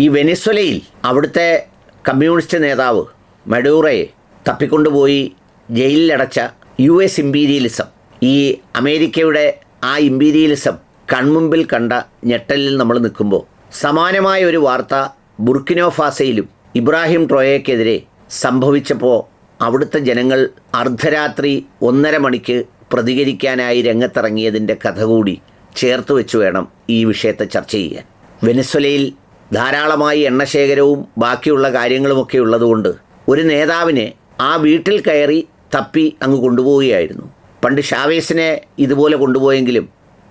ഈ വെനിസ്വലയിൽ അവിടുത്തെ കമ്മ്യൂണിസ്റ്റ് നേതാവ് മഡൂറയെ തപ്പിക്കൊണ്ടുപോയി ജയിലിലടച്ച US ഇമ്പീരിയലിസം, ഈ അമേരിക്കയുടെ ആ ഇമ്പീരിയലിസം കൺമുമ്പിൽ കണ്ട ഞെട്ടലിൽ നമ്മൾ നിൽക്കുമ്പോൾ സമാനമായ ഒരു വാർത്ത ബുർക്കിനോഫാസയിലും ഇബ്രാഹിം ട്രോയയ്ക്കെതിരെ സംഭവിച്ചപ്പോൾ അവിടുത്തെ ജനങ്ങൾ അർദ്ധരാത്രി 1:30 മണിക്ക് പ്രതികരിക്കാനായി രംഗത്തിറങ്ങിയതിൻ്റെ കഥ കൂടി ചേർത്ത് വെച്ച് വേണം ഈ വിഷയത്തെ ചർച്ച ചെയ്യാൻ. വെനിസ്വലയിൽ ധാരാളമായി എണ്ണശേഖരവും ബാക്കിയുള്ള കാര്യങ്ങളുമൊക്കെ ഉള്ളതുകൊണ്ട് ഒരു നേതാവിനെ ആ വീട്ടിൽ കയറി തപ്പി അങ്ങ് കൊണ്ടുപോവുകയായിരുന്നു. പണ്ട് ഷാവേസിനെ ഇതുപോലെ കൊണ്ടുപോയെങ്കിലും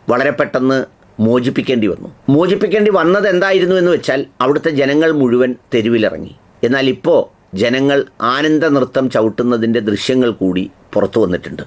വളരെ പെട്ടെന്ന് മോചിപ്പിക്കേണ്ടി വന്നു. മോചിപ്പിക്കേണ്ടി വന്നത് എന്തായിരുന്നു എന്ന് വെച്ചാൽ അവിടുത്തെ ജനങ്ങൾ മുഴുവൻ തെരുവിലിറങ്ങി. എന്നാൽ ഇപ്പോൾ ജനങ്ങൾ ആനന്ദ നൃത്തം ചവിട്ടുന്നതിൻ്റെ ദൃശ്യങ്ങൾ കൂടി പുറത്തു വന്നിട്ടുണ്ട്.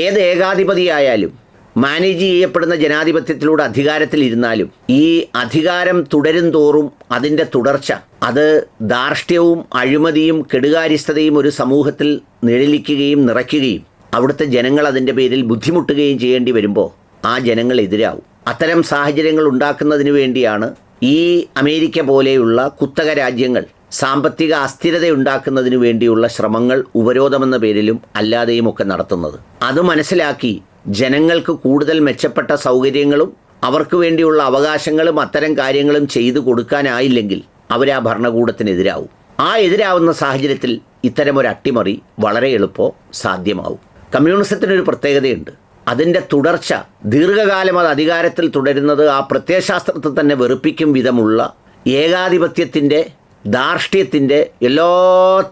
ഏത് ഏകാധിപതിയായാലും മാനേജ് ചെയ്യപ്പെടുന്ന ജനാധിപത്യത്തിലൂടെ അധികാരത്തിലിരുന്നാലും ഈ അധികാരം തുടരും തോറും അതിൻ്റെ തുടർച്ച, അത് ധാർഷ്ട്യവും അഴിമതിയും കെടുകാര്യസ്ഥതയും ഒരു സമൂഹത്തിൽ നിഴലിക്കുകയും നിറയ്ക്കുകയും അവിടുത്തെ ജനങ്ങൾ അതിൻ്റെ പേരിൽ ബുദ്ധിമുട്ടുകയും ചെയ്യേണ്ടി വരുമ്പോൾ ആ ജനങ്ങൾ എതിരാവും. അത്തരം സാഹചര്യങ്ങൾ ഉണ്ടാക്കുന്നതിന് വേണ്ടിയാണ് ഈ അമേരിക്ക പോലെയുള്ള കുത്തക രാജ്യങ്ങൾ സാമ്പത്തിക അസ്ഥിരത ഉണ്ടാക്കുന്നതിന് വേണ്ടിയുള്ള ശ്രമങ്ങൾ ഉപരോധമെന്ന പേരിലും അല്ലാതെയുമൊക്കെ നടത്തുന്നത്. അത് മനസ്സിലാക്കി ജനങ്ങൾക്ക് കൂടുതൽ മെച്ചപ്പെട്ട സൗകര്യങ്ങളും അവർക്ക് വേണ്ടിയുള്ള അവകാശങ്ങളും അത്തരം കാര്യങ്ങളും ചെയ്തു കൊടുക്കാനായില്ലെങ്കിൽ അവർ ആ ഭരണകൂടത്തിനെതിരാവും. ആ എതിരാവുന്ന സാഹചര്യത്തിൽ ഇത്തരമൊരു അട്ടിമറി വളരെ എളുപ്പം സാധ്യമാവും. കമ്മ്യൂണിസത്തിനൊരു പ്രത്യേകതയുണ്ട്. അതിൻ്റെ തുടർച്ച ദീർഘകാലം അത് അധികാരത്തിൽ തുടരുന്നത് ആ പ്രത്യയശാസ്ത്രത്തെ തന്നെ വെറുപ്പിക്കും വിധമുള്ള ഏകാധിപത്യത്തിൻ്റെ ധാർഷ്ട്യത്തിൻ്റെ എല്ലാ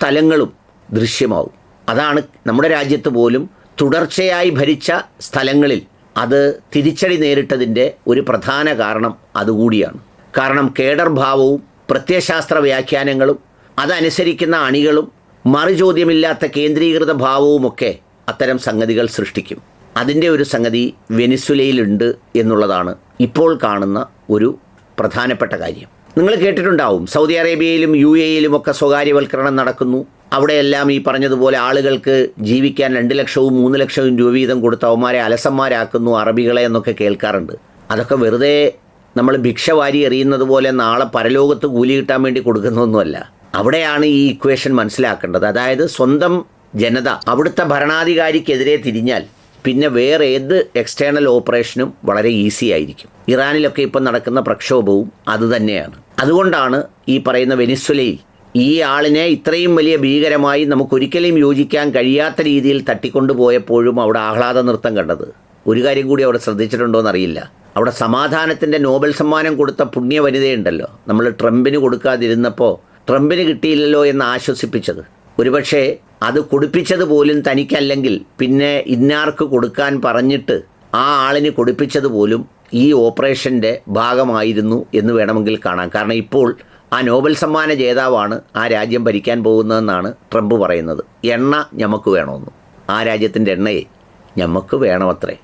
തലങ്ങളും ദൃശ്യമാവും. അതാണ് നമ്മുടെ രാജ്യത്ത് പോലും തുടർച്ചയായി ഭരിച്ച സ്ഥലങ്ങളിൽ അത് തിരിച്ചടി നേരിട്ടതിൻ്റെ ഒരു പ്രധാന കാരണം അതുകൂടിയാണ്. കാരണം കേഡർഭാവവും പ്രത്യയശാസ്ത്ര വ്യാഖ്യാനങ്ങളും അതനുസരിക്കുന്ന അണികളും മറുചോദ്യമില്ലാത്ത കേന്ദ്രീകൃത ഭാവവുമൊക്കെ അത്തരം സംഗതികൾ സൃഷ്ടിക്കും. അതിൻ്റെ ഒരു സംഗതി വെനിസ്വലയിലുണ്ട് എന്നുള്ളതാണ് ഇപ്പോൾ കാണുന്ന ഒരു പ്രധാനപ്പെട്ട കാര്യം. നിങ്ങൾ കേട്ടിട്ടുണ്ടാവും, സൗദി അറേബ്യയിലും UAE-യിലും ഒക്കെ സ്വകാര്യവൽക്കരണം നടക്കുന്നു. അവിടെയെല്ലാം ഈ പറഞ്ഞതുപോലെ ആളുകൾക്ക് ജീവിക്കാൻ 2 ലക്ഷവും 3 ലക്ഷവും രൂപ വീതം കൊടുത്ത് അവന്മാരെ അലസന്മാരാക്കുന്നു അറബികളെ എന്നൊക്കെ കേൾക്കാറുണ്ട്. അതൊക്കെ വെറുതെ നമ്മൾ ഭിക്ഷ വാരി എറിയുന്നത് പോലെ നാളെ പരലോകത്ത് കൂലി കിട്ടാൻ വേണ്ടി കൊടുക്കുന്നതൊന്നുമല്ല. അവിടെയാണ് ഈ ഇക്വേഷൻ മനസ്സിലാക്കേണ്ടത്. അതായത് സ്വന്തം ജനത അവിടുത്തെ ഭരണാധികാരിക്കെതിരെ തിരിഞ്ഞാൽ പിന്നെ വേറെ ഏത് എക്സ്റ്റേണൽ ഓപ്പറേഷനും വളരെ ഈസി ആയിരിക്കും. ഇറാനിലൊക്കെ ഇപ്പം നടക്കുന്ന പ്രക്ഷോഭവും അതുതന്നെയാണ്. അതുകൊണ്ടാണ് ഈ പറയുന്ന വെനിസ്വലയിൽ ഈ ആളിനെ ഇത്രയും വലിയ ഭീകരമായി നമുക്കൊരിക്കലും യോജിക്കാൻ കഴിയാത്ത രീതിയിൽ തട്ടിക്കൊണ്ടുപോയപ്പോഴും അവിടെ ആഹ്ലാദ നൃത്തം കണ്ടത്. ഒരു കാര്യം കൂടി അവിടെ ശ്രദ്ധിച്ചിട്ടുണ്ടോ എന്നറിയില്ല. അവിടെ സമാധാനത്തിൻ്റെ നോബൽ സമ്മാനം കൊടുത്ത പുണ്യ വനിതയുണ്ടല്ലോ, നമ്മൾ ട്രംപിന് കൊടുക്കാതിരുന്നപ്പോൾ ട്രംപിന് കിട്ടിയില്ലല്ലോ എന്ന് ആശ്വസിപ്പിച്ചത്. ഒരുപക്ഷെ അത് കൊടുപ്പിച്ചത് പോലും തനിക്കല്ലെങ്കിൽ പിന്നെ ഇന്നാർക്ക് കൊടുക്കാൻ പറഞ്ഞിട്ട് ആ ആളിന് കൊടുപ്പിച്ചത് പോലും ഈ ഓപ്പറേഷൻ്റെ ഭാഗമായിരുന്നു എന്ന് വേണമെങ്കിൽ കാണാം. കാരണം ഇപ്പോൾ ആ നോബൽ സമ്മാന ജേതാവാണ് ആ രാജ്യം ഭരിക്കാൻ പോകുന്നതെന്നാണ് ട്രംപ് പറയുന്നത്. എണ്ണ ഞമ്മക്ക് വേണമെന്ന്, ആ രാജ്യത്തിൻ്റെ എണ്ണയെ ഞമ്മക്ക് വേണമത്രേ.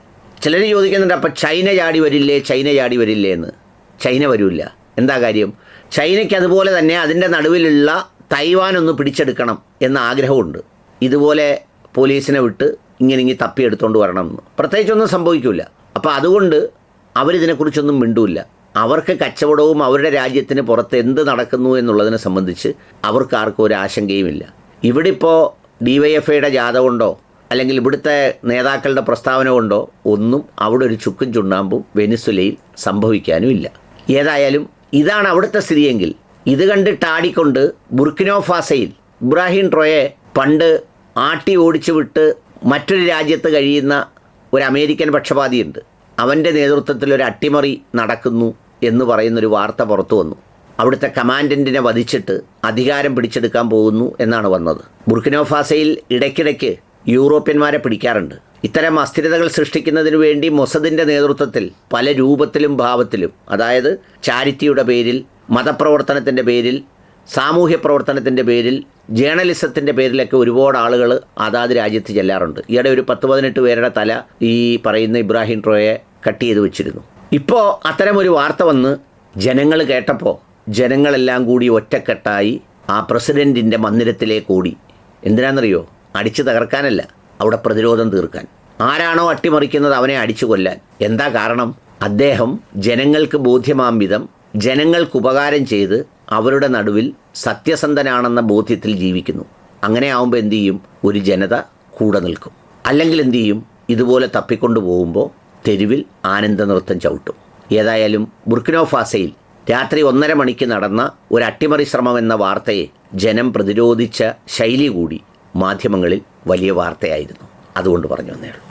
ചിലർ ചോദിക്കുന്നുണ്ട്, അപ്പം ചൈന ചാടി വരില്ലേ എന്ന്. ചൈന വരില്ല. എന്താ കാര്യം? ചൈനയ്ക്ക് അതുപോലെ തന്നെ അതിൻ്റെ നടുവിലുള്ള തൈവാൻ ഒന്ന് പിടിച്ചെടുക്കണം എന്ന ആഗ്രഹമുണ്ട്. ഇതുപോലെ പോലീസിനെ വിട്ട് ഇങ്ങനെ തപ്പിയെടുത്തുകൊണ്ട് വരണമെന്ന്. പ്രത്യേകിച്ചൊന്നും സംഭവിക്കില്ല. അപ്പോൾ അതുകൊണ്ട് അവരിതിനെക്കുറിച്ചൊന്നും മിണ്ടൂല്ല. അവർക്ക് കച്ചവടവും അവരുടെ രാജ്യത്തിന് പുറത്ത് എന്ത് നടക്കുന്നു എന്നുള്ളതിനെ സംബന്ധിച്ച് അവർക്കാർക്കും ഒരു ആശങ്കയുമില്ല. ഇവിടെ ഇപ്പോൾ DYFIയുടെ ജാഥ കൊണ്ടോ അല്ലെങ്കിൽ ഇവിടുത്തെ നേതാക്കളുടെ പ്രസ്താവന കൊണ്ടോ ഒന്നും അവിടെ ഒരു ചുക്കും ചുണ്ണാമ്പും വെനിസ്വലയിൽ സംഭവിക്കാനും ഇല്ല. ഏതായാലും ഇതാണ് അവിടുത്തെ സ്ഥിതിയെങ്കിൽ ഇത് കണ്ടിട്ടാടിക്കൊണ്ട് ബുർക്കിനോഫാസയിൽ ഇബ്രാഹിം ട്രോയെ പണ്ട് ആട്ടി ഓടിച്ചു വിട്ട് മറ്റൊരു രാജ്യത്ത് കഴിയുന്ന ഒരു അമേരിക്കൻ പക്ഷപാതിയുണ്ട്. അവൻ്റെ നേതൃത്വത്തിൽ ഒരു അട്ടിമറി നടക്കുന്നു എന്ന് പറയുന്നൊരു വാർത്ത പുറത്തു വന്നു. അവിടുത്തെ കമാൻഡൻറ്റിനെ വധിച്ചിട്ട് അധികാരം പിടിച്ചെടുക്കാൻ പോകുന്നു എന്നാണ് വന്നത്. ബുർക്കിനോഫാസയിൽ ഇടയ്ക്കിടയ്ക്ക് യൂറോപ്യന്മാരെ പിടിക്കാറുണ്ട്. ഇത്തരം അസ്ഥിരതകൾ സൃഷ്ടിക്കുന്നതിന് വേണ്ടി മൊസദിൻ്റെ നേതൃത്വത്തിൽ പല രൂപത്തിലും ഭാവത്തിലും, അതായത് ചാരിറ്റിയുടെ പേരിൽ, മതപ്രവർത്തനത്തിൻ്റെ പേരിൽ, സാമൂഹ്യ പ്രവർത്തനത്തിൻ്റെ പേരിൽ, ജേർണലിസത്തിൻ്റെ പേരിലൊക്കെ ഒരുപാട് ആളുകൾ അതാത് രാജ്യത്ത് ചെല്ലാറുണ്ട്. ഈയിടെ ഒരു 10-18 പേരുടെ തല ഈ പറയുന്ന ഇബ്രാഹിം ട്രോയെ കട്ട് ചെയ്ത് വെച്ചിരുന്നു. ഇപ്പോൾ അത്തരമൊരു വാർത്ത വന്ന് ജനങ്ങൾ കേട്ടപ്പോൾ ജനങ്ങളെല്ലാം കൂടി ഒറ്റക്കെട്ടായി ആ പ്രസിഡൻറ്റിൻ്റെ മന്ദിരത്തിലേക്ക് ഓടി. എന്തിനാണെന്നറിയോ? അടിച്ചു തകർക്കാനല്ല, അവിടെ പ്രതിരോധം തീർക്കാൻ. ആരാണോ അട്ടിമറിക്കുന്നത് അവനെ അടിച്ചു കൊല്ലാൻ. എന്താ കാരണം? അദ്ദേഹം ജനങ്ങൾക്ക് ബോധ്യമാം വിധം ജനങ്ങൾക്ക് ഉപകാരം ചെയ്ത് അവരുടെ നടുവിൽ സത്യസന്ധനാണെന്ന ബോധ്യത്തിൽ ജീവിക്കുന്നു. അങ്ങനെ ആവുമ്പോൾ എന്തു ചെയ്യും? ഒരു ജനത കൂടെ നിൽക്കും. അല്ലെങ്കിൽ എന്തു ചെയ്യും? ഇതുപോലെ തപ്പിക്കൊണ്ടു പോകുമ്പോൾ തെരുവിൽ ആനന്ദ നൃത്തം ചവിട്ടും. ഏതായാലും ബുർക്കിനോ ഫാസയിൽ രാത്രി 1:30 മണിക്ക് നടന്ന ഒരു അട്ടിമറി ശ്രമം എന്ന വാർത്തയെ ജനം പ്രതിരോധിച്ച ശൈലി കൂടി മാധ്യമങ്ങളിൽ വലിയ വാർത്തയായിരുന്നു. അതുകൊണ്ട് പറഞ്ഞു വന്നേ ഉള്ളൂ.